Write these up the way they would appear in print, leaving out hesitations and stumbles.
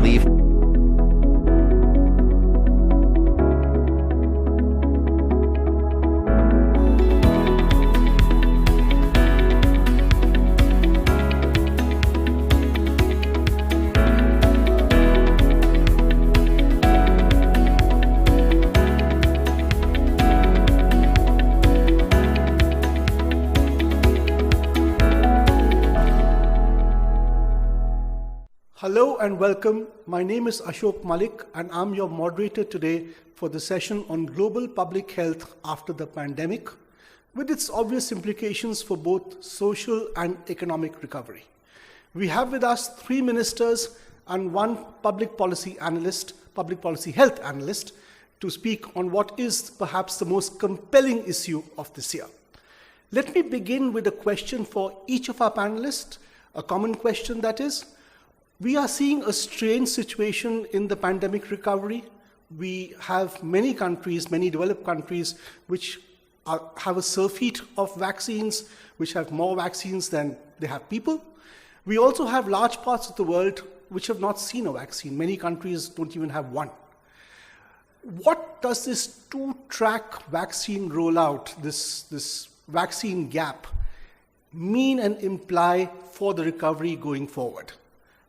leave. Hello and welcome. My name is Ashok Malik and I'm your moderator today for the session on global public health after the pandemic, with its obvious implications for both social and economic recovery. We have with us 3 ministers and 1 public policy health analyst to speak on what is perhaps the most compelling issue of this year. Let me begin with a question for each of our panelists, a common question that is, we are seeing a strange situation in the pandemic recovery. We have many countries, many developed countries, which have a surfeit of vaccines, which have more vaccines than they have people. We also have large parts of the world which have not seen a vaccine. Many countries don't even have one. What does this 2-track vaccine rollout, this vaccine gap, mean and imply for the recovery going forward?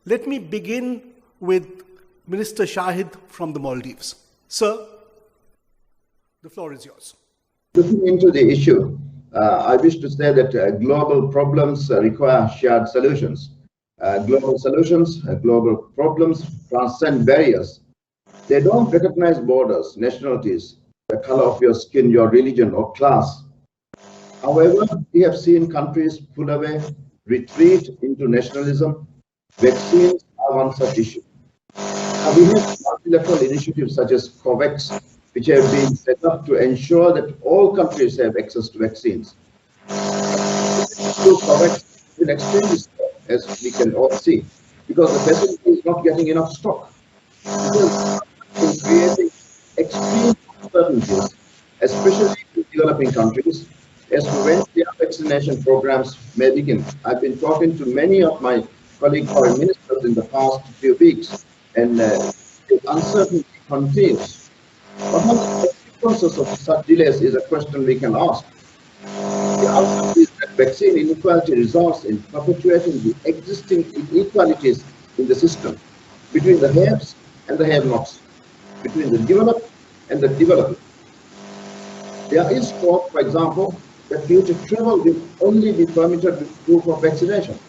Let me begin with Minister Shahid from the Maldives. Sir, the floor is yours. Looking into the issue, I wish to say that global problems require shared solutions. Global solutions, global problems transcend barriers. They don't recognize borders, nationalities, the color of your skin, your religion or class. However, we have seen countries pull away, retreat into nationalism. Vaccines are one such issue. We have multilateral initiatives such as COVAX, which have been set up to ensure that all countries have access to vaccines. COVAX will extremely slow, as we can all see, because the facility is not getting enough stock. This is creating extreme uncertainties, especially in developing countries, as to when their vaccination programs may begin. I've been talking to many of my colleague foreign ministers in the past few weeks, and the uncertainty continues. What are the consequences of such delays is a question we can ask. The answer is that vaccine inequality results in perpetuating the existing inequalities in the system between the haves and the have-nots, between the developed and the developing. There is talk, for example, that future travel will only be permitted with proof of vaccination.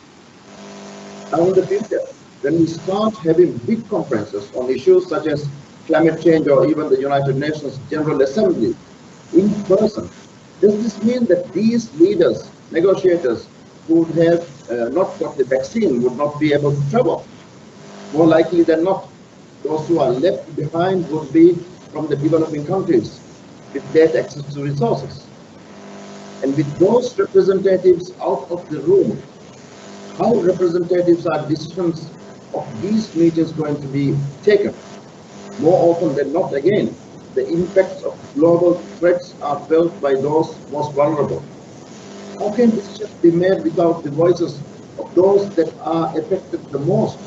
Now in the future, when we start having big conferences on issues such as climate change or even the United Nations General Assembly in person, does this mean that these leaders, negotiators who would have not got the vaccine would not be able to travel? More likely than not, those who are left behind would be from the developing countries with less access to resources. And with those representatives out of the room, how representatives are decisions of these meetings going to be taken? More often than not, again, the impacts of global threats are felt by those most vulnerable. How can decisions be made without the voices of those that are affected the most?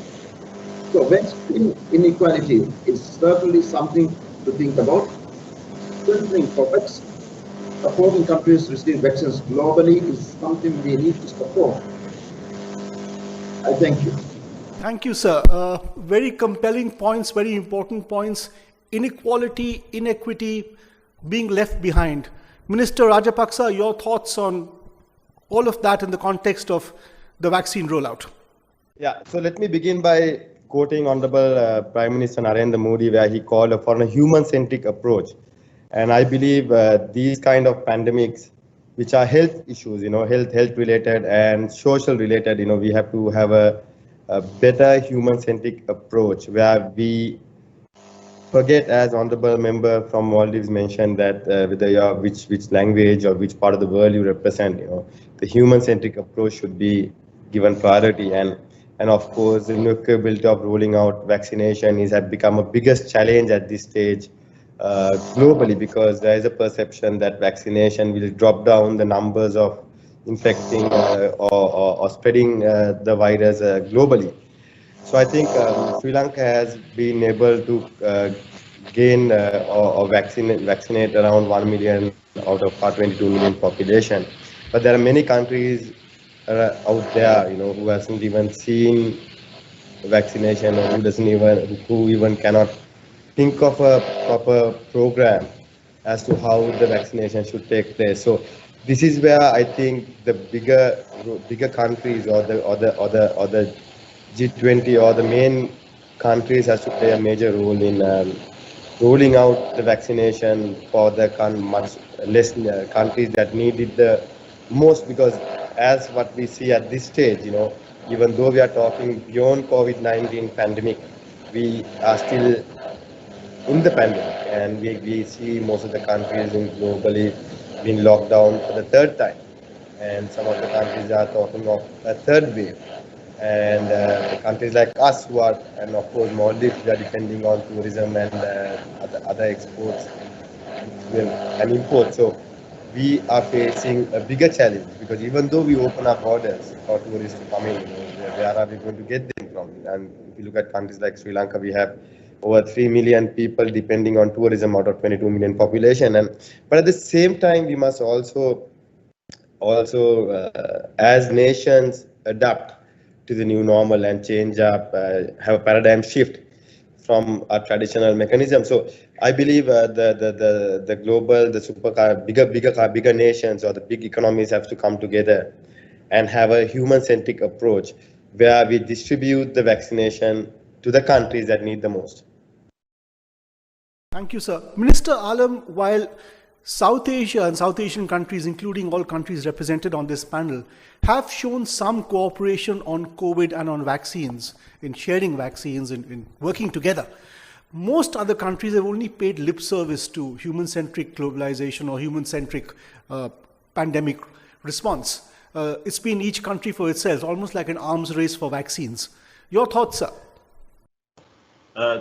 So vaccine inequality is certainly something to think about. Strengthening COVAX, supporting countries receive vaccines globally is something we need to support. I thank you. Thank you, sir. Very compelling points, very important points. Inequality, inequity, being left behind. Minister Rajapaksa, your thoughts on all of that in the context of the vaccine rollout? Yeah, so let me begin by quoting Honorable Prime Minister Narendra Modi, where he called for a human-centric approach. And I believe these kind of pandemics, which are health issues, health related and social related, we have to have a better human-centric approach where we forget, as Honorable Member from Maldives mentioned, that whether you're which language or which part of the world you represent, the human-centric approach should be given priority. And of course, the capability of rolling out vaccination has become a biggest challenge at this stage globally, because there is a perception that vaccination will drop down the numbers of infecting or spreading the virus globally. So I think Sri Lanka has been able to gain or vaccinate around 1 million out of our 22 million population. But there are many countries out there, who hasn't even seen vaccination, or who even cannot think of a proper program as to how the vaccination should take place. So this is where I think the bigger countries, or the G20, or the main countries, has to play a major role in rolling out the vaccination for the much less countries that need it the most. Because as what we see at this stage, even though we are talking beyond COVID-19 pandemic, we are still in the pandemic, and we see most of the countries in globally being locked down for the third time, and some of the countries are talking of a third wave. And the countries like us, who are, and of course Maldives, we are depending on tourism and other exports and imports. So we are facing a bigger challenge, because even though we open our borders for tourists to come in, where are we going to get them from? And if you look at countries like Sri Lanka, we have over 3 million people depending on tourism out of 22 million population. And but at the same time, we must also as nations adapt to the new normal and change up, have a paradigm shift from our traditional mechanism. So I believe the global, the bigger nations, or the big economies, have to come together and have a human-centric approach, where we distribute the vaccination to the countries that need the most. Thank you, sir. Minister Alam, while South Asia and South Asian countries, including all countries represented on this panel, have shown some cooperation on COVID and on vaccines, in sharing vaccines, in working together, most other countries have only paid lip service to human-centric globalization or human-centric pandemic response. It's been each country for itself, almost like an arms race for vaccines. Your thoughts, sir?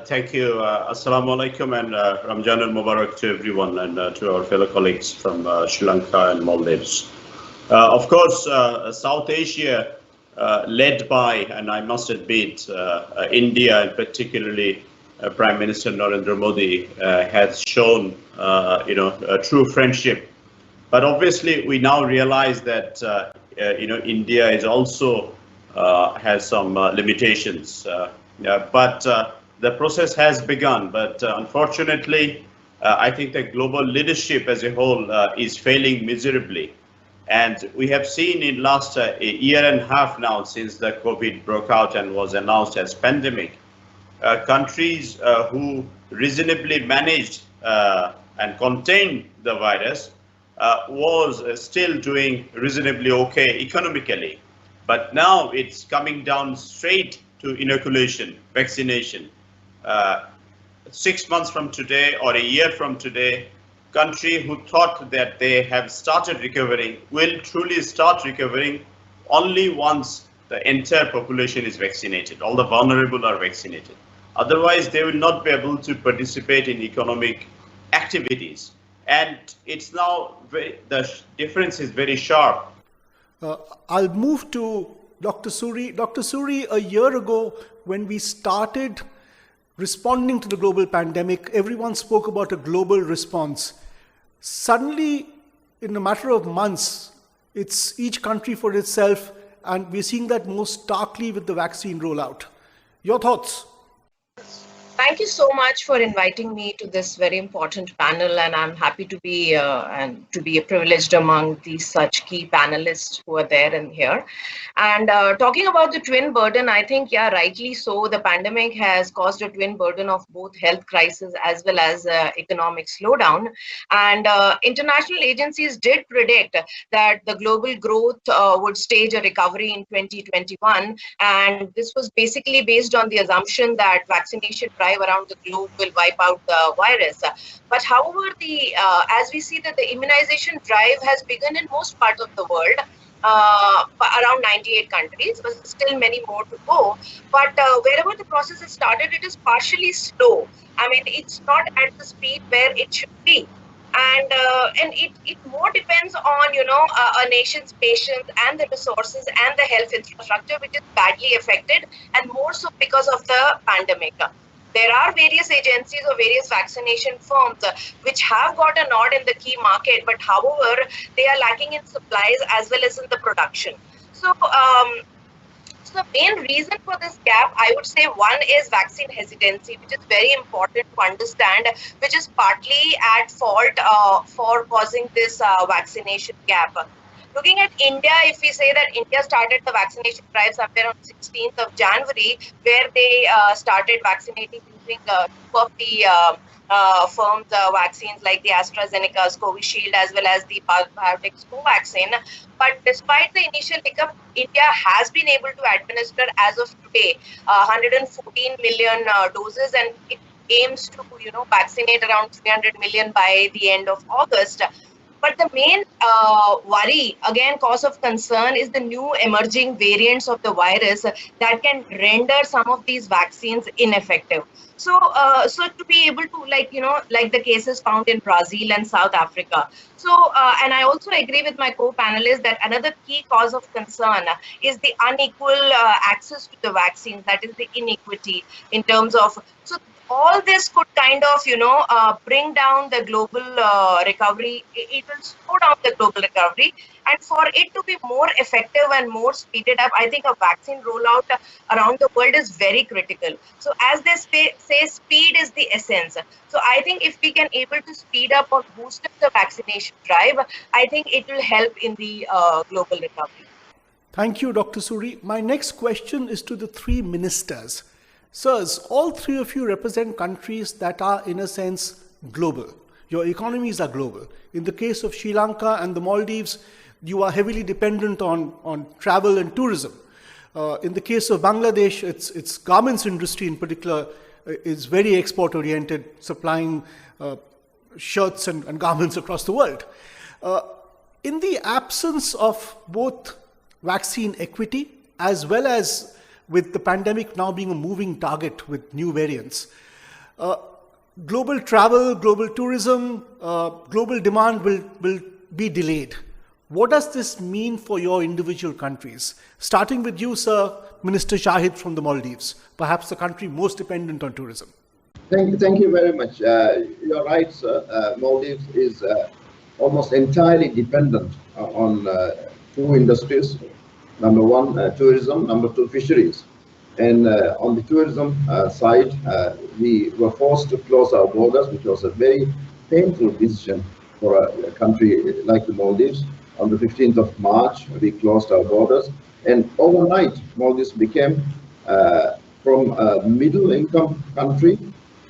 Thank you. Assalamu alaikum, and Ramjan al Mubarak to everyone, and to our fellow colleagues from Sri Lanka and Maldives. Of course, South Asia, led by, and I must admit, India, and particularly Prime Minister Narendra Modi, has shown, a true friendship. But obviously, we now realize that, India is also has some limitations. But the process has begun. But unfortunately, I think the global leadership as a whole is failing miserably. And we have seen in last a year and a half now, since the COVID broke out and was announced as pandemic, countries who reasonably managed and contained the virus was still doing reasonably okay economically. But now it's coming down straight to inoculation, vaccination. 6 months from today, or a year from today, country who thought that they have started recovering will truly start recovering only once the entire population is vaccinated, all the vulnerable are vaccinated. Otherwise, they will not be able to participate in economic activities. And it's now, the difference is very sharp. I'll move to Dr. Suri. Dr. Suri, a year ago, when we started responding to the global pandemic, everyone spoke about a global response. Suddenly, in a matter of months, it's each country for itself, and we're seeing that most starkly with the vaccine rollout. Your thoughts? Thank you so much for inviting me to this very important panel, and I'm happy to be privileged among these such key panelists who are there and here. And talking about the twin burden, I think, yeah, rightly so, the pandemic has caused a twin burden of both health crisis as well as economic slowdown. And international agencies did predict that the global growth would stage a recovery in 2021, and this was basically based on the assumption that vaccination around the globe will wipe out the virus. But however, as we see that the immunization drive has begun in most parts of the world, around 98 countries, but still many more to go. But wherever the process has started, it is partially slow. I mean, it's not at the speed where it should be. And it more depends on a nation's patience and the resources and the health infrastructure, which is badly affected, and more so because of the pandemic. There are various agencies or various vaccination firms which have got a nod in the key market, but however, they are lacking in supplies as well as in the production. So the main reason for this gap, I would say, one is vaccine hesitancy, which is very important to understand, which is partly at fault for causing this vaccination gap. Looking at India, if we say that India started the vaccination drive somewhere on 16th of January, where they started vaccinating using two of the firms' vaccines like the AstraZeneca's Covishield as well as the Biotech's Covaxin. But despite the initial hiccup, India has been able to administer as of today 114 million doses, and it aims to vaccinate around 300 million by the end of August. But the main worry, again, cause of concern, is the new emerging variants of the virus that can render some of these vaccines ineffective. So to be able to, like the cases found in Brazil and South Africa. So, and I also agree with my co-panelists that another key cause of concern is the unequal access to the vaccines, that is the inequity in terms of, so all this could kind of, bring down the global recovery. It will slow down the global recovery. And for it to be more effective and more speeded up, I think a vaccine rollout around the world is very critical. So as they say, speed is the essence. So I think if we can able to speed up or boost up the vaccination drive, I think it will help in the global recovery. Thank you, Dr. Suri. My next question is to the three ministers. Sirs, all three of you represent countries that are, in a sense, global. Your economies are global. In the case of Sri Lanka and the Maldives, you are heavily dependent on travel and tourism. In the case of Bangladesh, its garments industry in particular is very export-oriented, supplying shirts and garments across the world. In the absence of both vaccine equity as well as with the pandemic now being a moving target with new variants, global travel, global tourism, global demand will be delayed. What does this mean for your individual countries? Starting with you, Sir, Minister Shahid from the Maldives, perhaps the country most dependent on tourism. Thank you very much. You're right, sir. Maldives is almost entirely dependent on two industries. Number one, tourism. Number two, fisheries. And on the tourism side, we were forced to close our borders, which was a very painful decision for a country like the Maldives. On the 15th of March, we closed our borders. And overnight, Maldives became from a middle-income country,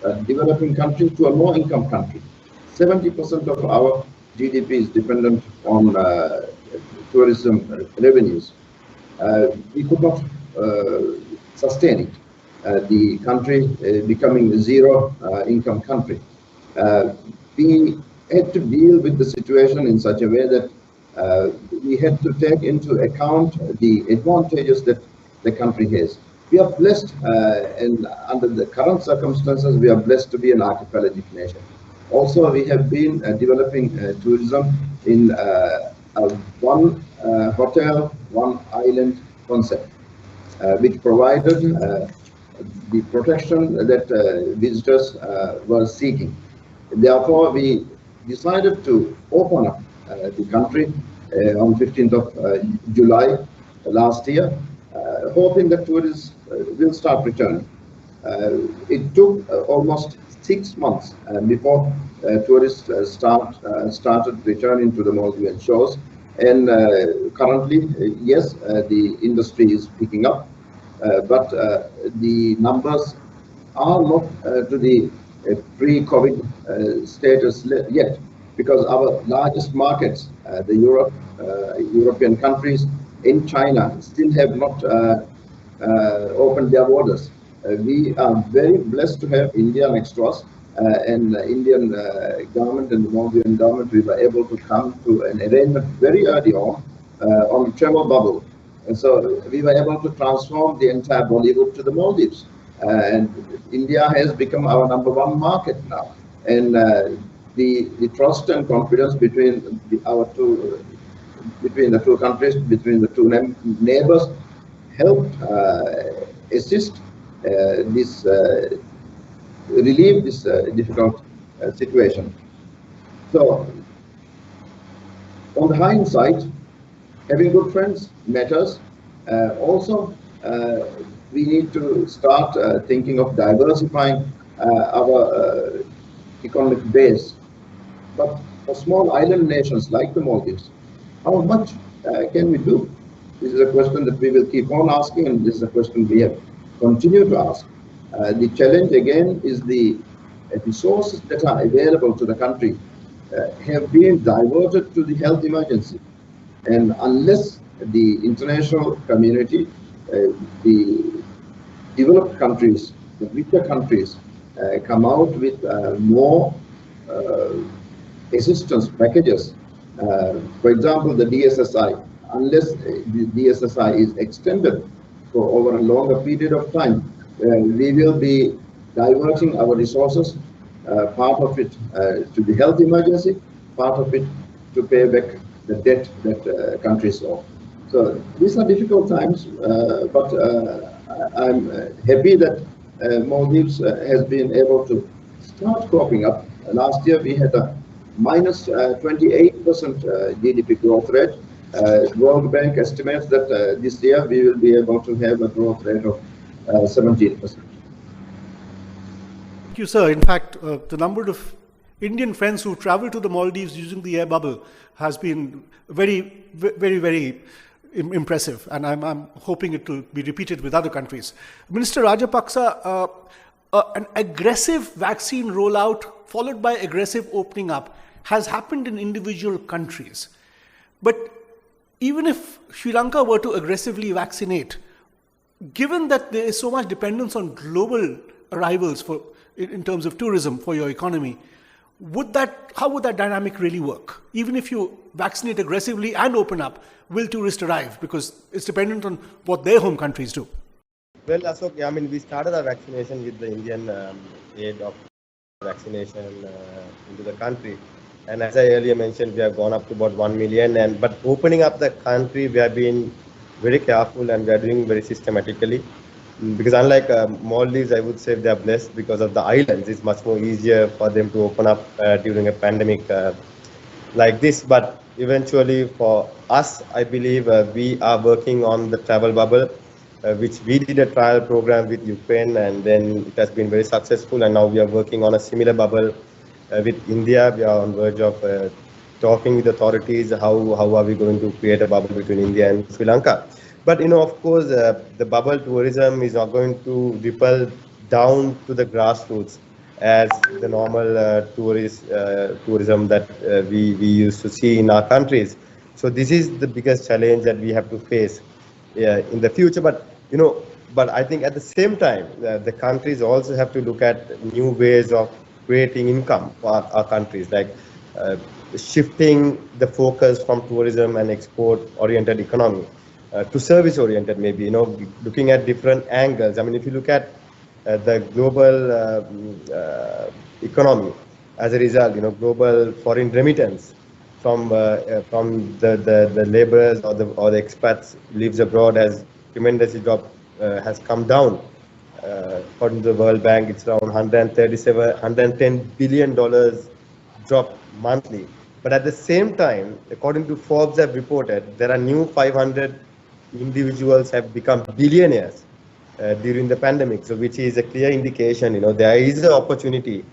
a developing country, to a low-income country. 70% of our GDP is dependent on tourism revenues. We could not sustain it. The country becoming a zero-income country. We had to deal with the situation in such a way that we had to take into account the advantages that the country has. We are blessed, and under the current circumstances, we are blessed to be an archipelagic nation. Also, we have been developing tourism in one hotel, one island concept, which provided the protection that visitors were seeking. Therefore, we decided to open up the country on 15th of July last year, hoping that tourists will start returning. It took almost 6 months before tourists started returning to the Maldivian shores. And currently, yes, the industry is picking up, but the numbers are not to the pre-COVID status yet, because our largest markets, the European countries, in China still have not opened their borders. We are very blessed to have India next to us, and the Indian government and the Maldivian government, we were able to come to an arrangement very early on travel bubble. And so we were able to transform the entire Bollywood to the Maldives. And India has become our #1 market now. And the trust and confidence between between the two countries, between the two neighbors, helped assist this relieve this difficult situation. So, on the hindsight, having good friends matters. Also, we need to start thinking of diversifying our economic base. But for small island nations like the Maldives, how much can we do? This is a question that we will keep on asking, and this is a question we have continued to ask. The challenge again is the resources that are available to the country have been diverted to the health emergency. And unless the international community, the developed countries, the richer countries, come out with more assistance packages, for example, the DSSI, unless the DSSI is extended for over a longer period of time, we will be diverting our resources, part of it to the health emergency, part of it to pay back the debt that countries owe. So these are difficult times, but I'm happy that Maldives has been able to start coping up. Last year we had a minus 28% GDP growth rate. World Bank estimates that this year we will be able to have a growth rate of 17%. Thank you, sir. In fact, the number of Indian friends who travel to the Maldives using the air bubble has been very, very impressive, and I'm hoping it will be repeated with other countries. Minister Rajapaksa, an aggressive vaccine rollout followed by aggressive opening up has happened in individual countries. But even if Sri Lanka were to aggressively vaccinate, given that there is so much dependence on global arrivals in terms of tourism for your economy, how would that dynamic really work? Even if you vaccinate aggressively and open up, will tourists arrive? Because it's dependent on what their home countries do. Well, Ashok, I mean, we started our vaccination with the Indian aid of vaccination into the country. And as I earlier mentioned, we have gone up to about 1 million. But opening up the country, we have been very careful and we are doing very systematically. Because unlike Maldives, I would say they are blessed because of the islands. It's much more easier for them to open up during a pandemic like this. But eventually for us, I believe we are working on the travel bubble, which we did a trial program with Ukraine, and then it has been very successful. And now we are working on a similar bubble with India. We are on verge of talking with authorities how are we going to create a bubble between India and Sri Lanka. But of course, the bubble tourism is not going to ripple down to the grassroots as the normal tourism that we used to see in our countries. So this is the biggest challenge that we have to face in the future. But but I think at the same time, the countries also have to look at new ways of creating income for our countries, like shifting the focus from tourism and export-oriented economy to service-oriented, maybe, looking at different angles. I mean, if you look at the global economy, as a result, global foreign remittance from the laborers or the expats lives abroad has tremendously dropped, has come down. According to the World Bank, it's around $110 billion drop monthly. But at the same time, according to Forbes have reported, there are new 500 individuals have become billionaires during the pandemic, so which is a clear indication, there is an opportunity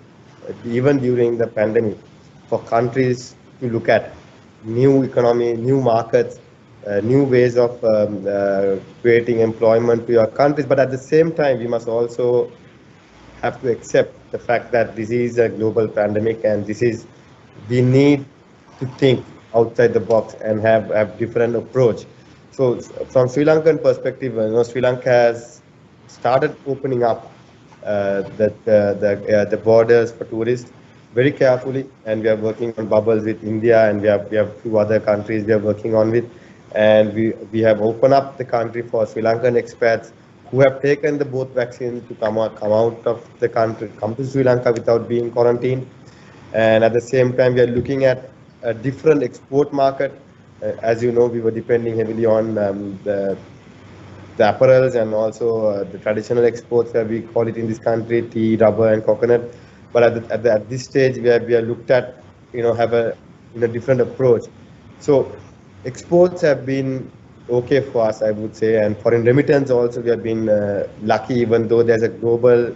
even during the pandemic for countries to look at new economy, new markets, new ways of creating employment to your countries. But at the same time, we must also have to accept the fact that this is a global pandemic, and we need to think outside the box and have different approach. So from Sri Lankan perspective, Sri Lanka has started opening up the borders for tourists very carefully, and we are working on bubbles with India, and we have two other countries we are working on with, and we have opened up the country for Sri Lankan expats who have taken both vaccines to come out of the country, come to Sri Lanka without being quarantined. And at the same time, we are looking at a different export market. As you know, we were depending heavily on the apparels and also the traditional exports that we call it in this country, tea, rubber, and coconut. But at this stage, we are looked at, have a different approach. So exports have been okay for us, I would say, and foreign remittance also we have been lucky, even though there's a global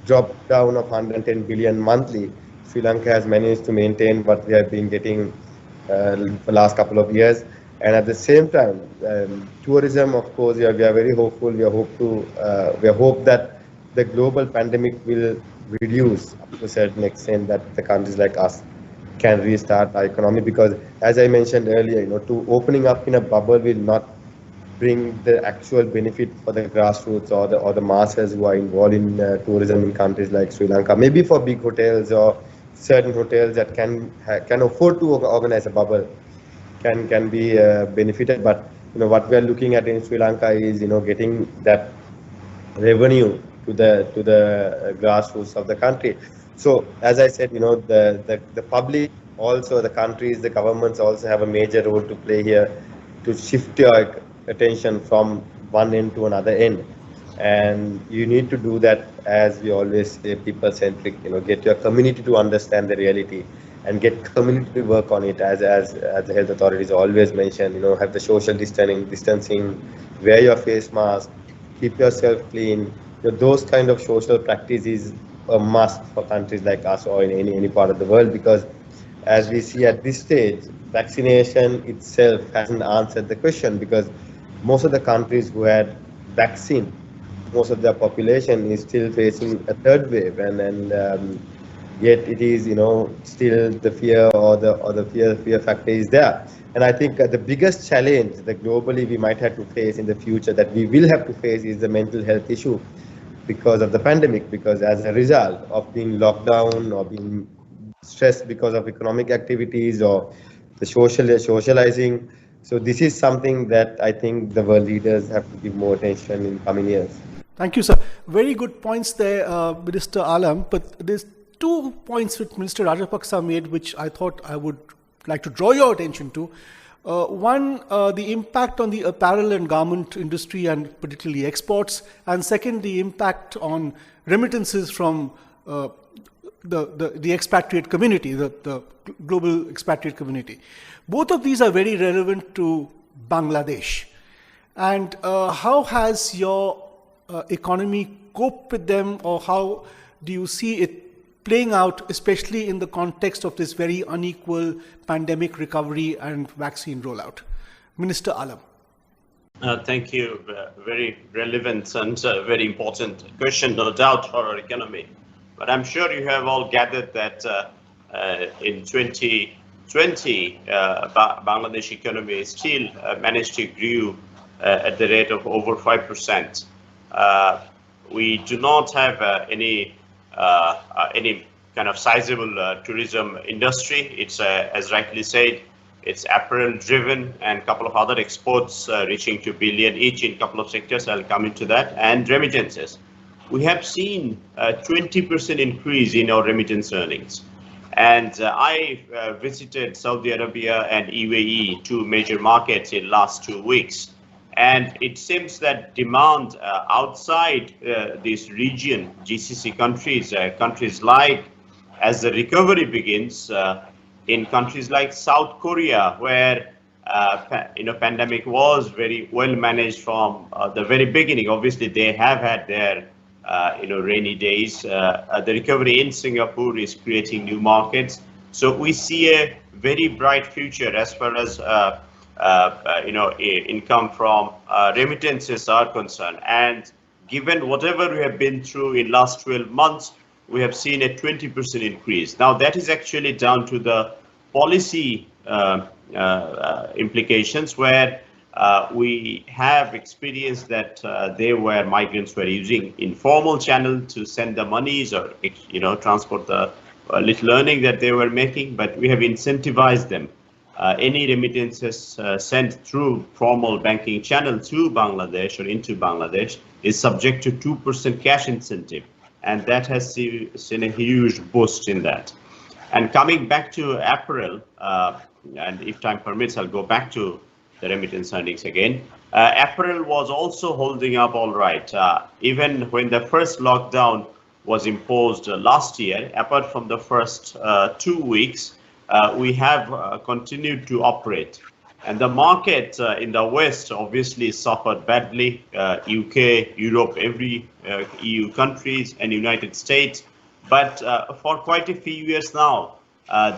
drop down of 110 billion monthly. Sri Lanka has managed to maintain what we have been getting the last couple of years. And at the same time, tourism, of course, we are very hopeful. We hope that the global pandemic will reduce up to a certain extent, that the countries like us can restart our economy. Because, as I mentioned earlier, to opening up in a bubble will not bring the actual benefit for the grassroots or the masses who are involved in tourism in countries like Sri Lanka. Maybe for big hotels or certain hotels that can afford to organize a bubble can be benefited, but what we are looking at in Sri Lanka is getting that revenue to the grassroots of the country. So as I said, the public, also the countries, the governments also have a major role to play here to shift your attention from one end to another end. And you need to do that, as we always say, people-centric. Get your community to understand the reality and get community to work on it, as the health authorities always mention. Have the social distancing, wear your face mask, keep yourself clean. Those kind of social practices a must for countries like us or in any part of the world, because as we see at this stage, vaccination itself hasn't answered the question, because most of the countries who had vaccine, most of their population is still facing a third wave, and yet it is still the fear or the fear factor is there. And I think the biggest challenge that globally we might have to face in the future, that we will have to face, is the mental health issue because of the pandemic, because as a result of being locked down or being stressed because of economic activities or the socializing. So this is something that I think the world leaders have to give more attention in coming years. Thank you, sir. Very good points there, Minister Alam. But there's 2 points which Minister Rajapaksa made, which I thought I would like to draw your attention to. One, the impact on the apparel and garment industry, and particularly exports. And second, the impact on remittances from the expatriate community, the global expatriate community. Both of these are very relevant to Bangladesh. And how has your economy coped with them, or how do you see it playing out, especially in the context of this very unequal pandemic recovery and vaccine rollout? Minister Alam. Thank you. Very relevant and very important question, no doubt, for our economy. But I'm sure you have all gathered that in 2020, Bangladesh economy still managed to grow at the rate of over 5%. We do not have any kind of sizable tourism industry. It's as rightly said, it's apparel driven, and a couple of other exports reaching to billion each in a couple of sectors. I'll come into that, and remittances. We have seen a 20% increase in our remittance earnings. And I visited Saudi Arabia and UAE, 2 major markets, in last 2 weeks. And it seems that demand outside this region, GCC countries, countries like, as the recovery begins, in countries like South Korea, where pandemic was very well managed from the very beginning. Obviously, they have had their rainy days. The recovery in Singapore is creating new markets. So we see a very bright future as far as income from remittances are concerned. And given whatever we have been through in last 12 months, we have seen a 20% increase. Now that is actually down to the policy implications, where we have experienced that migrants were using informal channel to send the monies or transport the little earning that they were making, but we have incentivized them. Any remittances sent through formal banking channel to Bangladesh or into Bangladesh is subject to 2% cash incentive, and that has seen a huge boost in that. And coming back to April, and if time permits, I'll go back to the remittance earnings again. April was also holding up all right. Even when the first lockdown was imposed last year, apart from the first 2 weeks, we have continued to operate. And the market in the West obviously suffered badly. UK, Europe, every EU countries and United States. But for quite a few years now,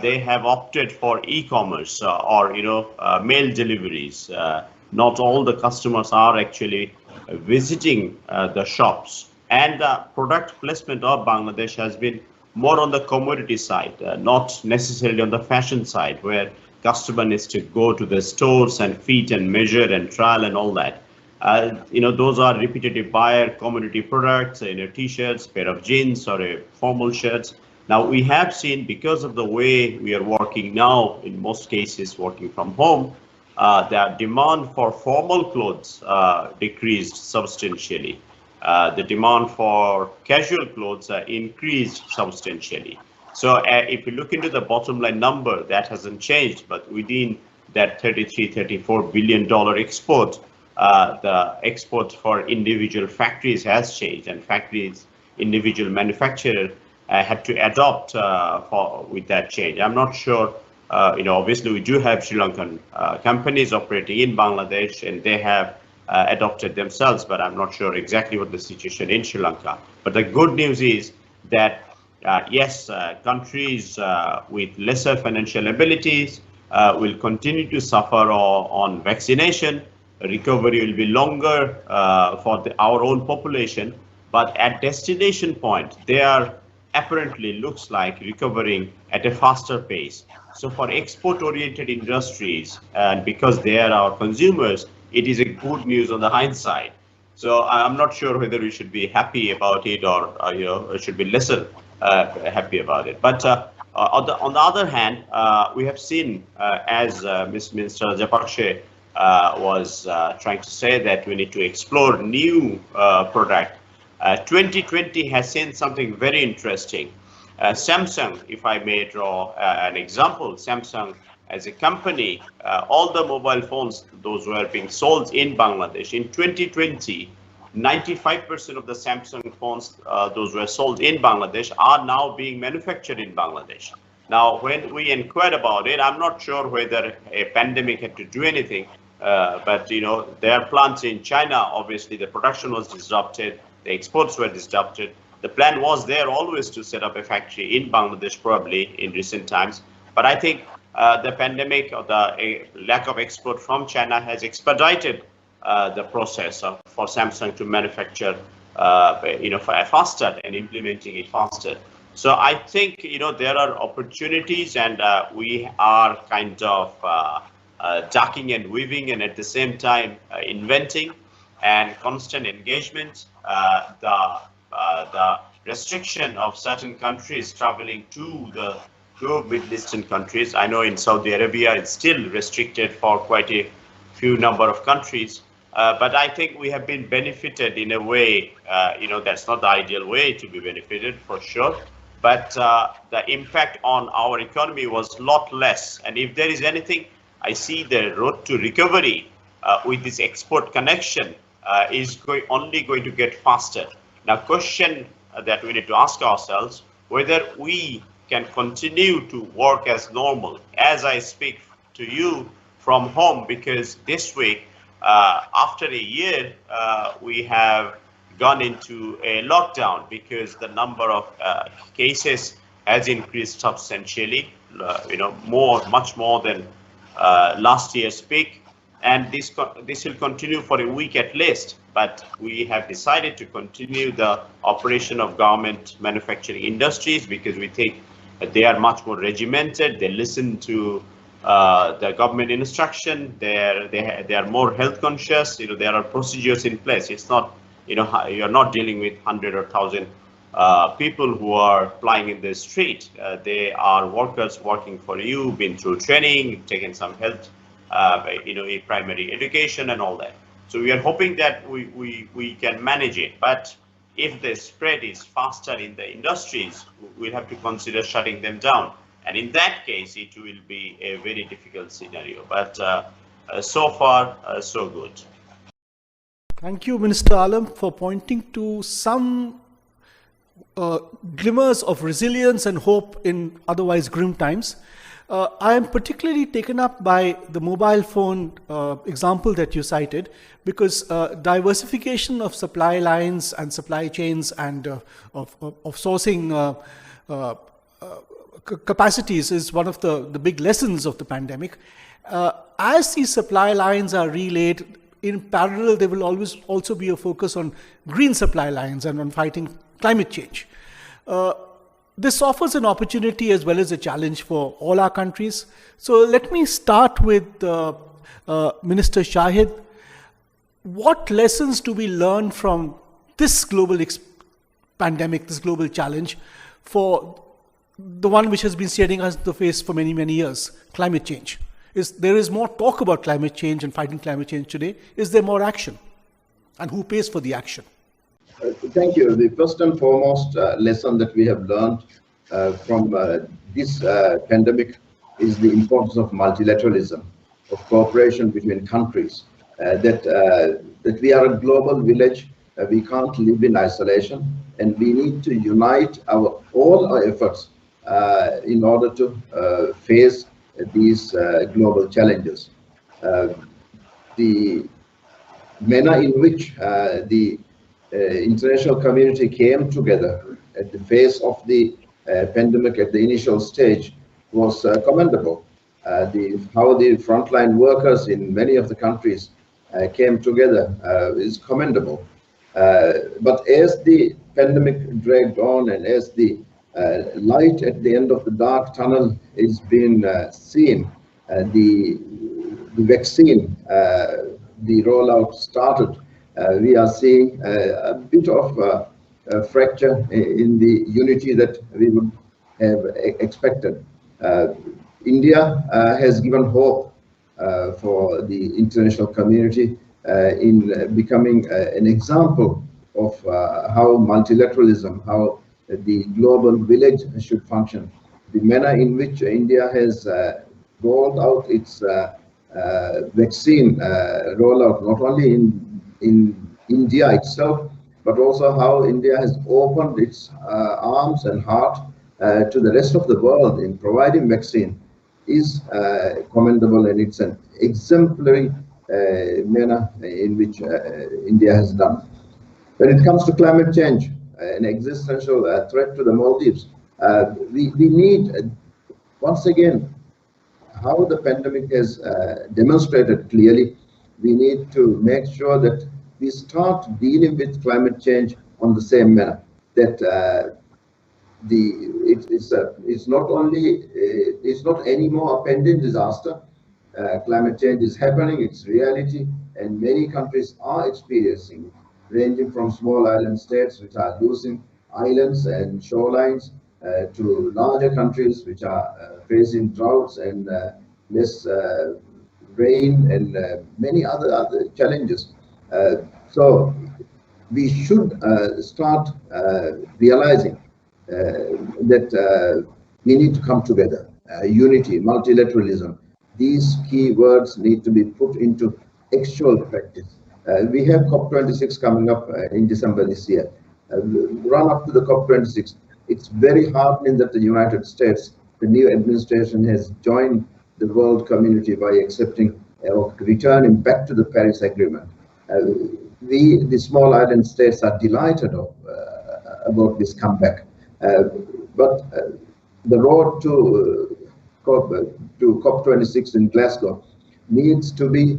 they have opted for e-commerce or mail deliveries. Not all the customers are actually visiting the shops, and product placement of Bangladesh has been more on the commodity side, not necessarily on the fashion side, where customer needs to go to the stores and fit and measure and trial and all that. Those are repetitive buyer commodity products, t-shirts, pair of jeans, or a formal shirts. Now we have seen, because of the way we are working now, in most cases working from home, the demand for formal clothes decreased substantially. The demand for casual clothes increased substantially. So if you look into the bottom line number, that hasn't changed, but within that $34 billion export, the export for individual factories has changed, and factories, individual manufacturers had to adopt with that change. I'm not sure, obviously we do have Sri Lankan companies operating in Bangladesh, and they have adopted themselves, but I'm not sure exactly what the situation in Sri Lanka. But the good news is that yes, countries with lesser financial abilities will continue to suffer on vaccination. Recovery will be longer for our own population, but at destination point, they are apparently looks like recovering at a faster pace. So for export-oriented industries, and because they are our consumers, it is a good news on the hindsight. So I'm not sure whether we should be happy about it or should be lesser happy about it. But on the other hand, we have seen, as Ms. Minister Japakshe was trying to say, that we need to explore new product. 2020 has seen something very interesting. Samsung, if I may draw an example, Samsung as a company, all the mobile phones, those were being sold in Bangladesh. In 2020, 95% of the Samsung phones, those were sold in Bangladesh, are now being manufactured in Bangladesh. Now, when we inquired about it, I'm not sure whether a pandemic had to do anything, but their plants in China, obviously the production was disrupted, the exports were disrupted. The plan was there always to set up a factory in Bangladesh, probably in recent times. But I think the pandemic or the lack of export from China has expedited the process for Samsung to manufacture, faster and implementing it faster. So I think there are opportunities, and we are kind of ducking and weaving, and at the same time inventing, and constant engagement. The restriction of certain countries traveling to the Middle Eastern countries. I know in Saudi Arabia it's still restricted for quite a few number of countries, but I think we have been benefited in a way. That's not the ideal way to be benefited, for sure, but the impact on our economy was a lot less. And if there is anything, I see the road to recovery with this export connection is only going to get faster. Now, question that we need to ask ourselves, whether we can continue to work as normal as I speak to you from home, because this week, after a year, we have gone into a lockdown because the number of cases has increased substantially, much more than last year's peak. And this will continue for a week at least, but we have decided to continue the operation of government manufacturing industries because we think that they are much more regimented. They listen to the government instruction. They are more health conscious. There are procedures in place. It's not, you're not dealing with 100 or 1,000 people who are flying in the street. They are workers working for you, been through training, taken some health, primary education and all that. So we are hoping that we can manage it. But if the spread is faster in the industries, we'll have to consider shutting them down. And in that case, it will be a very difficult scenario. But so far, so good. Thank you, Minister Alam, for pointing to some glimmers of resilience and hope in otherwise grim times. I am particularly taken up by the mobile phone example that you cited, because diversification of supply lines and supply chains and of sourcing capacities is one of the big lessons of the pandemic. As these supply lines are relayed, in parallel, there will always also be a focus on green supply lines and on fighting climate change. This offers an opportunity as well as a challenge for all our countries. So let me start with Minister Shahid. What lessons do we learn from this global pandemic, this global challenge, for the one which has been staring us in the face for many, many years, climate change? There is more talk about climate change and fighting climate change today. Is there more action? And who pays for the action? Thank you. The first and foremost lesson that we have learned from this pandemic is the importance of multilateralism, of cooperation between countries, that we are a global village. We can't live in isolation, and we need to unite all our efforts in order to face these global challenges. The manner in which the international community came together at the face of the pandemic at the initial stage was commendable. How the frontline workers in many of the countries came together is commendable. But as the pandemic dragged on, and as the light at the end of the dark tunnel is being seen, the vaccine, the rollout started, we are seeing a bit of a fracture in the unity that we would have expected. India has given hope for the international community in becoming an example of how multilateralism, how the global village should function. The manner in which India has rolled out its vaccine rollout, not only in India itself, but also how India has opened its arms and heart to the rest of the world in providing vaccine, is commendable, and it's an exemplary manner in which India has done. When it comes to climate change, an existential threat to the Maldives, we need, once again, how the pandemic has demonstrated clearly, we need to make sure that we start dealing with climate change on the same manner. That it's not anymore a pending disaster. Climate change is happening, it's reality, and many countries are experiencing it, ranging from small island states which are losing islands and shorelines to larger countries which are facing droughts and less rain and many other challenges. So we should start realizing that we need to come together. Unity, multilateralism, these key words need to be put into actual practice. We have COP26 coming up in December this year. Run up to the COP26, it's very heartening that the United States, the new administration, has joined the world community by accepting or returning back to the Paris Agreement. The small island states are delighted about this comeback. But the road to COP26 in Glasgow needs to be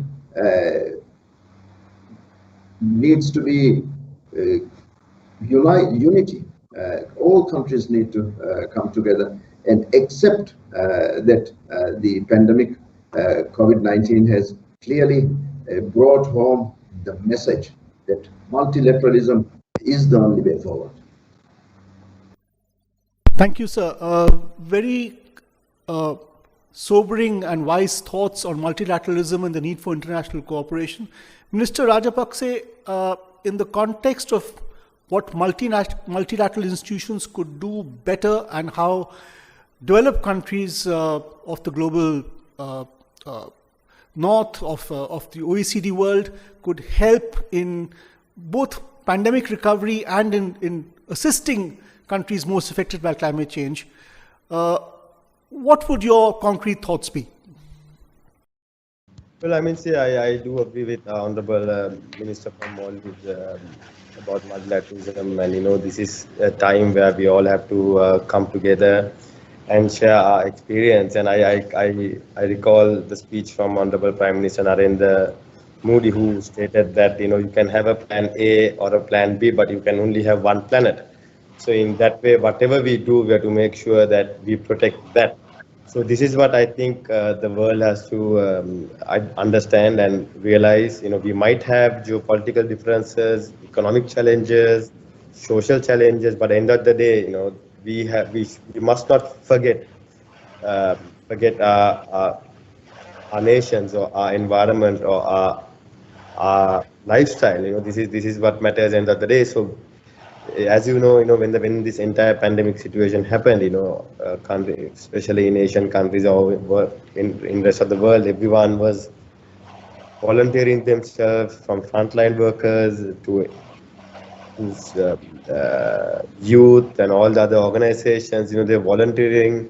unity. All countries need to come together and accept that the pandemic COVID-19 has clearly brought home the message that multilateralism is the only way forward. Thank you, sir. Very sobering and wise thoughts on multilateralism and the need for international cooperation. Minister Rajapakse, in the context of what multilateral institutions could do better and how developed countries of the global north of the OECD world could help in both pandemic recovery and in assisting countries most affected by climate change. What would your concrete thoughts be? Well, I mean, see, I do agree with Honorable Minister from Maldives about multilateralism, and this is a time where we all have to come together and share our experience. And I recall the speech from Honorable Prime Minister Narendra Modi, who stated that you can have a plan A or a plan B, but you can only have one planet. So in that way, whatever we do, we have to make sure that we protect that. So this is what I think the world has to understand and realize. We might have geopolitical differences, economic challenges, social challenges, but at the end of the day, we must not forget our nations or our environment or our lifestyle. This is what matters at the end of the day. So as when this entire pandemic situation happened, especially in Asian countries or in rest of the world, everyone was volunteering themselves, from frontline workers to youth and all the other organizations. They're volunteering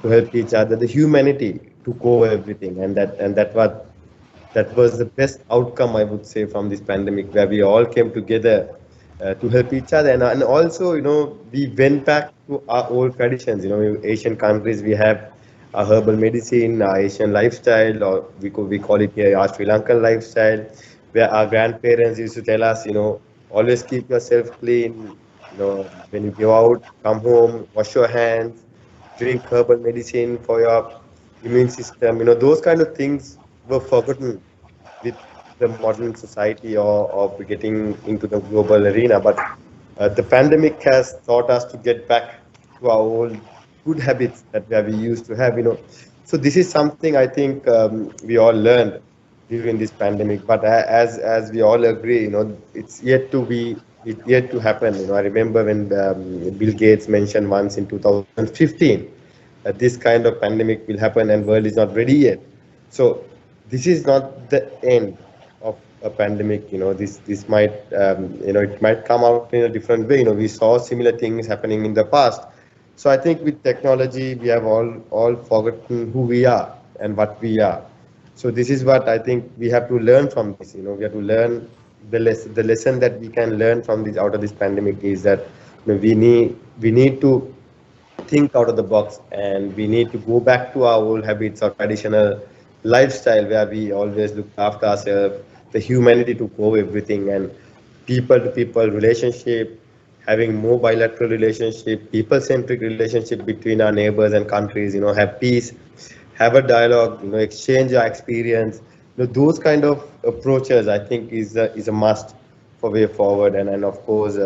to help each other, the humanity to cover everything, and that was the best outcome, I would say, from this pandemic, where we all came together to help each other. And also, we went back to our old traditions. Asian countries, we have our herbal medicine, our Asian lifestyle, or we call it here our Sri Lankan lifestyle, where our grandparents used to tell us, always keep yourself clean. When you go out, come home, wash your hands, drink herbal medicine for your immune system. Those kind of things were forgotten with the modern society or getting into the global arena. But the pandemic has taught us to get back to our old good habits that we used to have. So this is something I think we all learned during this pandemic. But as we all agree, it's yet to happen. I remember when Bill Gates mentioned once in 2015 that this kind of pandemic will happen and world is not ready yet. So this is not the end of a pandemic. This might it might come out in a different way. We saw similar things happening in the past. So I think with technology, we have all forgotten who we are and what we are. So this is what I think we have to learn from this. We have to learn the lesson that we can learn from this out of this pandemic is that we need to think out of the box, and we need to go back to our old habits, our traditional lifestyle, where we always look after ourselves, the humanity to cover everything, and people to people relationship, having more bilateral relationship, people-centric relationship between our neighbors and countries, have peace, have a dialogue, exchange our experience. Those kind of approaches, I think, is a must for way forward. And of course,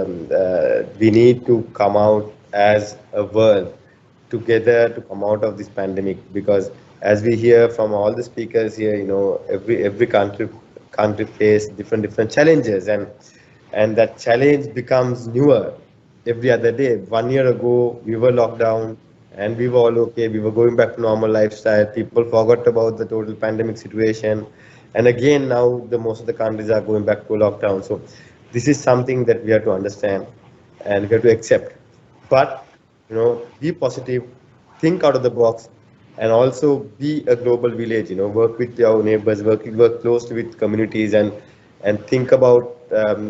we need to come out as a world together to come out of this pandemic, because as we hear from all the speakers here, every country face different challenges, and that challenge becomes newer every other day. 1 year ago, we were locked down and we were all okay. We were going back to normal lifestyle. People forgot about the total pandemic situation. And again, now most of the countries are going back to lockdown. So this is something that we have to understand and we have to accept. But, be positive, think out of the box, and also be a global village. Work with your neighbors, work closely with communities, and think about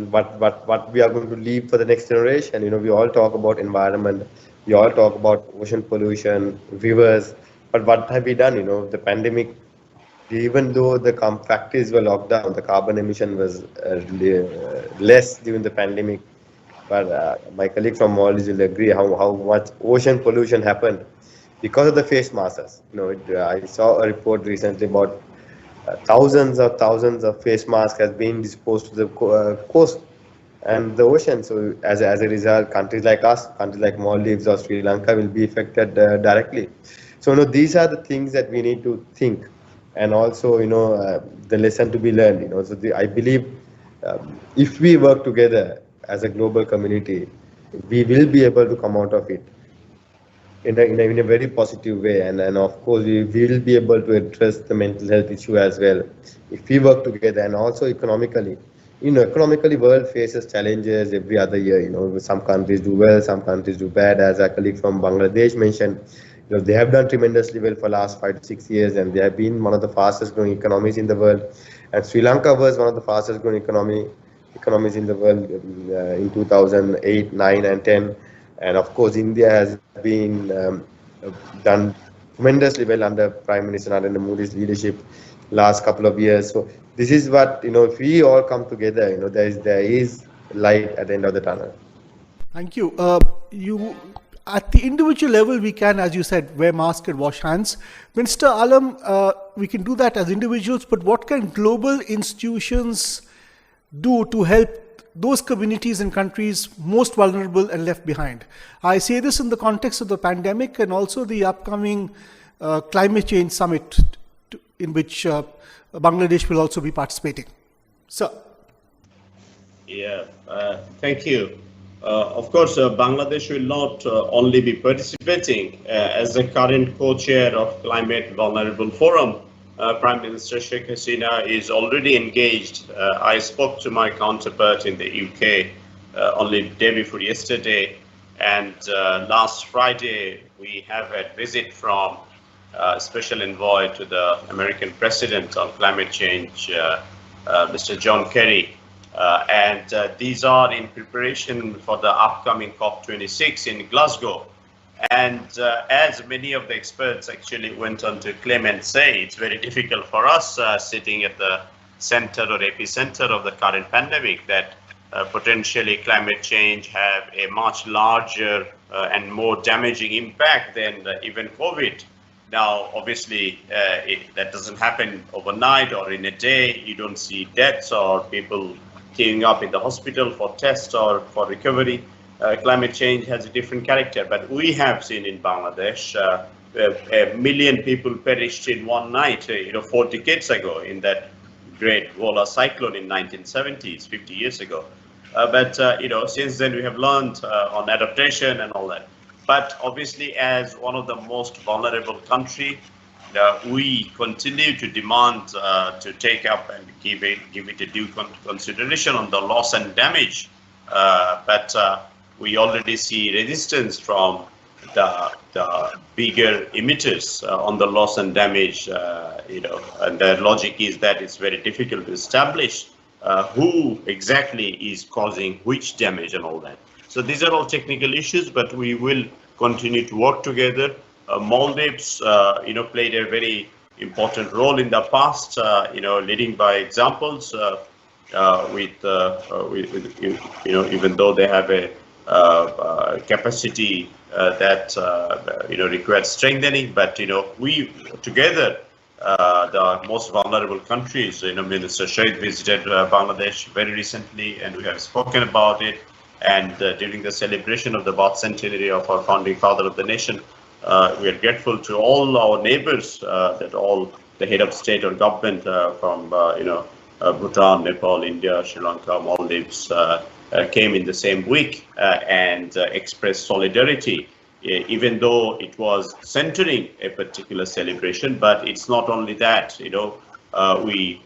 what we are going to leave for the next generation. We all talk about environment, we all talk about ocean pollution, rivers, but what have we done? The pandemic, even though the factories were locked down, the carbon emission was less during the pandemic. But my colleague from Maldives will agree how much ocean pollution happened because of the face masks. I saw a report recently about thousands of face masks has been disposed to the coast and the ocean. So as a result, countries like us, countries like Maldives or Sri Lanka will be affected directly. So these are the things that we need to think, and also the lesson to be learned. So I believe if we work together as a global community, we will be able to come out of it in a very positive way, and of course we will be able to address the mental health issue as well if we work together. And also economically, economically world faces challenges every other year. Some countries do well, some countries do bad. As our colleague from Bangladesh mentioned, they have done tremendously well for last 5 to 6 years, and they have been one of the fastest growing economies in the world. And Sri Lanka was one of the fastest growing economies in the world in 2008, 9 and 10. And of course, India has been done tremendously well under Prime Minister Narendra Modi's leadership last couple of years. So this is what, if we all come together, there is light at the end of the tunnel. Thank you. At the individual level, we can, as you said, wear masks and wash hands. Minister Alam, we can do that as individuals, but what can global institutions do to help those communities and countries most vulnerable and left behind? I say this in the context of the pandemic and also the upcoming climate change summit in which Bangladesh will also be participating. Sir. Yeah, thank you. Of course, Bangladesh will not only be participating as the current co-chair of Climate Vulnerable Forum. Prime Minister Sheikh Raisina is already engaged. I spoke to my counterpart in the UK only the day before yesterday, and last Friday we have a visit from Special Envoy to the American President on climate change, Mr. John Kerry. And these are in preparation for the upcoming COP26 in Glasgow. And as many of the experts actually went on to claim and say, it's very difficult for us sitting at the center or epicenter of the current pandemic, that potentially climate change have a much larger and more damaging impact than even COVID. Now, obviously, that doesn't happen overnight or in a day. You don't see deaths or people queuing up in the hospital for tests or for recovery. Climate change has a different character, but we have seen in Bangladesh 1 million people perished in one night, 4 decades ago in that great Wola cyclone in 1970s, 50 years ago. But since then we have learned on adaptation and all that. But obviously, as one of the most vulnerable country, we continue to demand to take up and give it a due consideration on the loss and damage. But we already see resistance from the bigger emitters on the loss and damage. And the logic is that it's very difficult to establish who exactly is causing which damage and all that. So these are all technical issues, but we will continue to work together. Maldives, played a very important role in the past, leading by examples even though they have a capacity that requires strengthening, but we together, the most vulnerable countries. Minister Shahid visited Bangladesh very recently, and we have spoken about it. And during the celebration of the birth centenary of our founding father of the nation, we are grateful to all our neighbors, that all the head of state or government from Bhutan, Nepal, India, Sri Lanka, Maldives came in the same week and expressed solidarity, even though it was centering a particular celebration. But it's not only that. We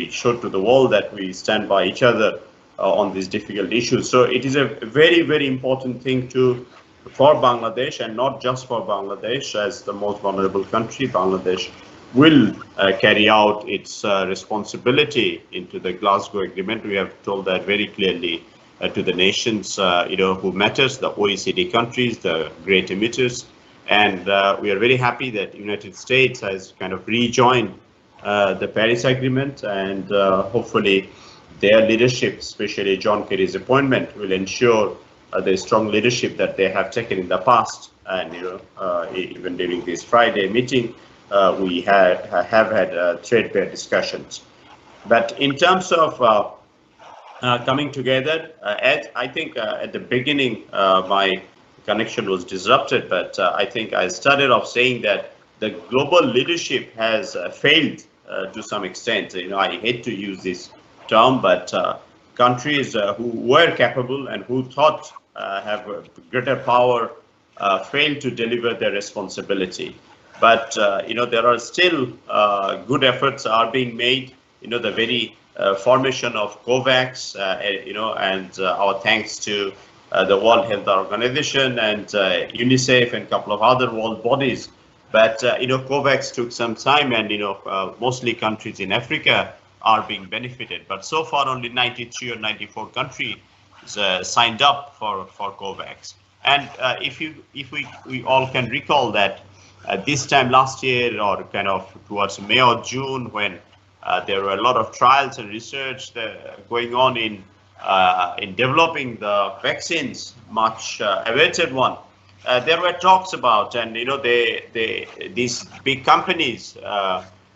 showed to the world that we stand by each other on these difficult issues. So it is a very, very important thing for Bangladesh, and not just for Bangladesh. As the most vulnerable country, Bangladesh will carry out its responsibility into the Glasgow Agreement. We have told that very clearly to the nations who matters, the OECD countries, the great emitters. And we are very happy that the United States has kind of rejoined the Paris Agreement, and hopefully their leadership, especially John Kerry's appointment, will ensure the strong leadership that they have taken in the past. And even during this Friday meeting, we have had trade-pair discussions. But in terms of coming together, I think at the beginning my connection was disrupted, but I think I started off saying that the global leadership has failed to some extent. I hate to use this term, but countries who were capable and who thought have greater power failed to deliver their responsibility. But there are still good efforts are being made. The very formation of COVAX, and our thanks to the World Health Organization and UNICEF and a couple of other world bodies. But COVAX took some time, and mostly countries in Africa are being benefited. But so far, only 93 or 94 countries signed up for COVAX. And if we all can recall that this time last year, or kind of towards May or June, when there were a lot of trials and research going on in developing the vaccines, much awaited one. There were talks about, and these big companies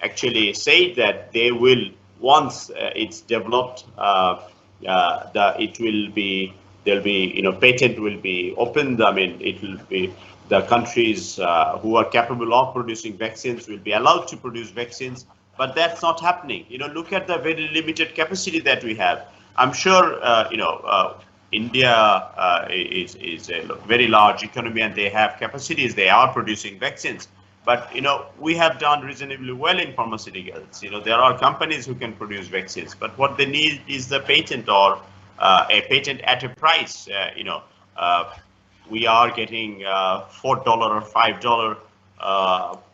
actually said that they will, once it's developed, there'll be patent will be opened. I mean, it will be the countries who are capable of producing vaccines will be allowed to produce vaccines, but that's not happening. Look at the very limited capacity that we have. I'm sure India is a very large economy, and they have capacities. They are producing vaccines, but we have done reasonably well in pharmaceuticals. There are companies who can produce vaccines, but what they need is the patent, or a patent at a price. We are getting $4 or $5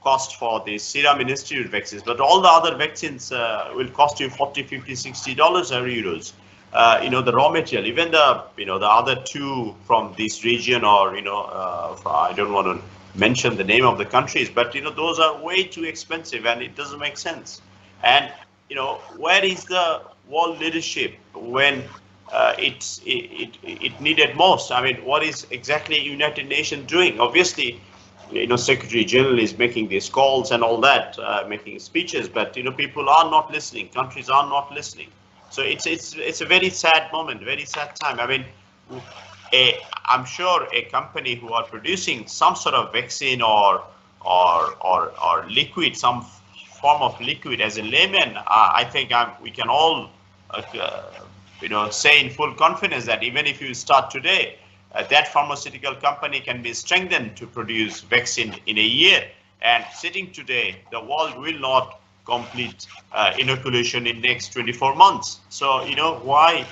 cost for the Serum Institute vaccines, but all the other vaccines will cost you $40, $50, $60 or euros. The raw material, even the other two from this region, or I don't want to mention the name of the countries, but those are way too expensive, and it doesn't make sense. And where is the world leadership when it needed most? I mean, what is exactly United Nations doing? Obviously, Secretary General is making these calls and all that, making speeches, but people are not listening. Countries are not listening. So it's a very sad moment, very sad time. I mean, I'm sure a company who are producing some sort of vaccine or liquid, some form of liquid, as a layman, I think we can all say in full confidence that even if you start today, that pharmaceutical company can be strengthened to produce vaccine in a year. And sitting today, the world will not complete inoculation in next 24 months. So why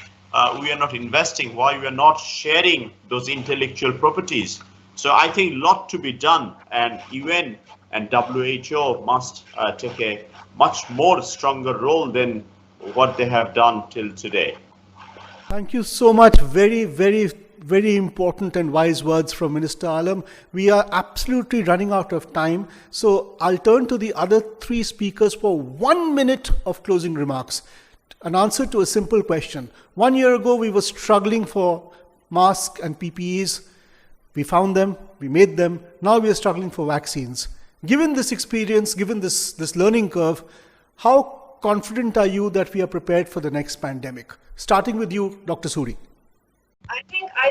we are not investing, why we are not sharing those intellectual properties. So I think a lot to be done, and UN and WHO must take a much more stronger role than what they have done till today. Thank you so much. Very, very, very important and wise words from Minister Alam. We are absolutely running out of time. So I'll turn to the other three speakers for 1 minute of closing remarks. An answer to a simple question. 1 year ago, we were struggling for masks and PPEs. We found them, we made them. Now we are struggling for vaccines. Given this experience, given this learning curve, how confident are you that we are prepared for the next pandemic? Starting with you, Dr. Suri. I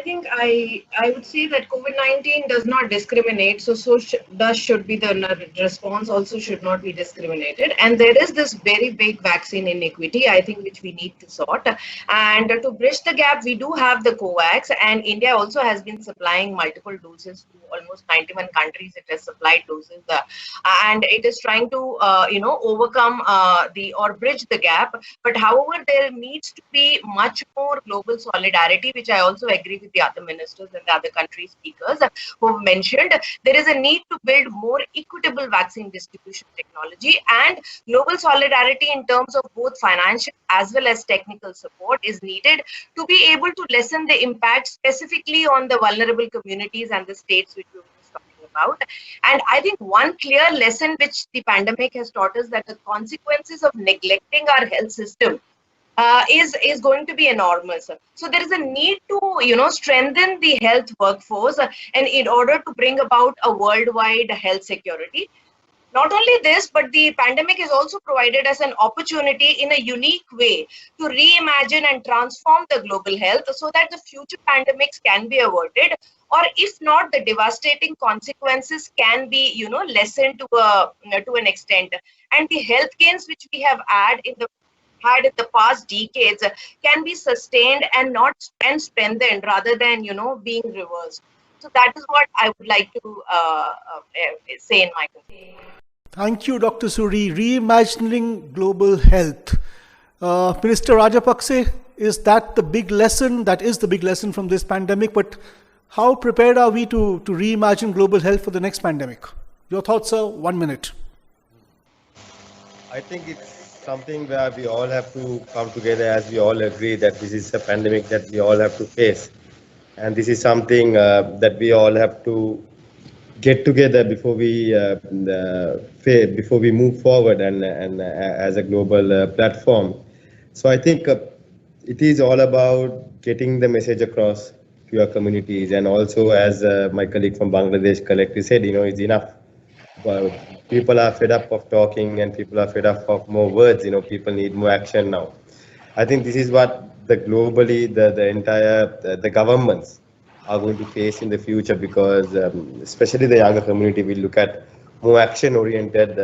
think I would say that COVID-19 does not discriminate, so should be the response also should not be discriminated. And there is this very big vaccine inequity, I think, which we need to sort. And to bridge the gap, we do have the COVAX, and India also has been supplying multiple doses to almost 91 countries. It has supplied doses, and it is trying to overcome or bridge the gap. But however, there needs to be much more global solidarity, which I also agree with the other ministers and the other country speakers who have mentioned. There is a need to build more equitable vaccine distribution technology, and global solidarity in terms of both financial as well as technical support is needed to be able to lessen the impact specifically on the vulnerable communities and the states which we were just talking about. And I think one clear lesson which the pandemic has taught us, that the consequences of neglecting our health system is going to be enormous. So there is a need to strengthen the health workforce, and in order to bring about a worldwide health security. Not only this, but the pandemic has also provided us an opportunity in a unique way to reimagine and transform the global health so that the future pandemics can be avoided, or if not, the devastating consequences can be lessened to an extent. And the health gains which we have had in the past decades can be sustained and strengthened rather than being reversed. So that is what I would like to say in my conclusion. Thank you, Dr. Suri. Reimagining global health. Minister Rajapakse, is that the big lesson? That is the big lesson from this pandemic, but how prepared are we to reimagine global health for the next pandemic? Your thoughts, sir? 1 minute. I think it's something where we all have to come together as we all agree that this is a pandemic that we all have to face. And this is something that we all have to get together before we move forward and as a global platform. So I think it is all about getting the message across to your communities, and also as my colleague from Bangladesh correctly said, it's enough. Well, people are fed up of talking, and people are fed up of more words. People need more action now. I think this is what the globally the entire the governments are going to face in the future, because especially the younger community will look at more action-oriented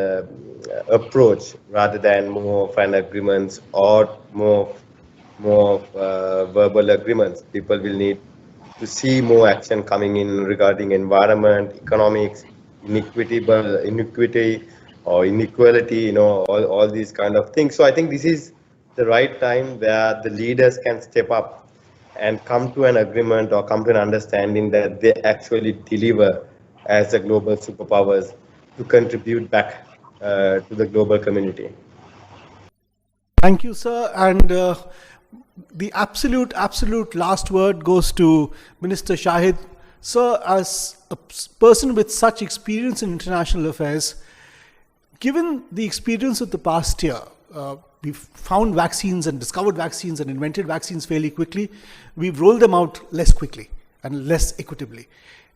approach rather than more of an agreements or more verbal agreements. People will need to see more action coming in regarding environment, economics, inequity or inequality, all these kind of things. So I think this is the right time where the leaders can step up and come to an agreement or come to an understanding that they actually deliver as the global superpowers to contribute back to the global community. Thank you, sir. And the absolute last word goes to Minister Shahid. Sir, as a person with such experience in international affairs, given the experience of the past year, we've found vaccines and discovered vaccines and invented vaccines fairly quickly. We've rolled them out less quickly and less equitably.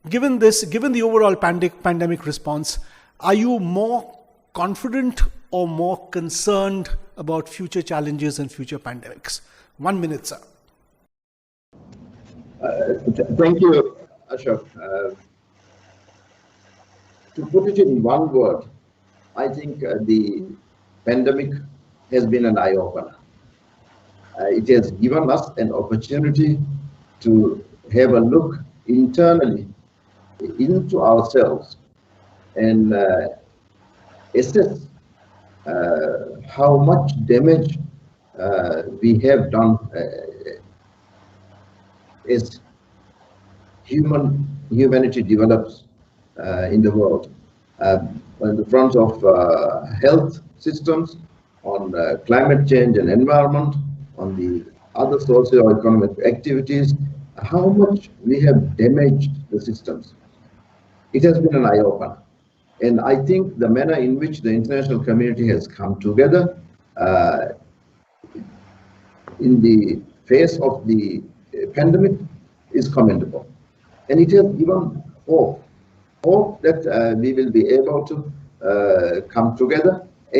Given the overall pandemic response, are you more confident or more concerned about future challenges and future pandemics? 1 minute, sir. Thank you, Ashok. To put it in one word, I think the pandemic has been an eye-opener. It has given us an opportunity to have a look internally into ourselves and assess how much damage we have done as humanity develops in the world, on the front of health systems, on climate change and environment, on the other socio-economic activities, how much we have damaged the systems. It has been an eye-opener. And I think the manner in which the international community has come together in the face of the pandemic is commendable. And it has given hope that we will be able to come together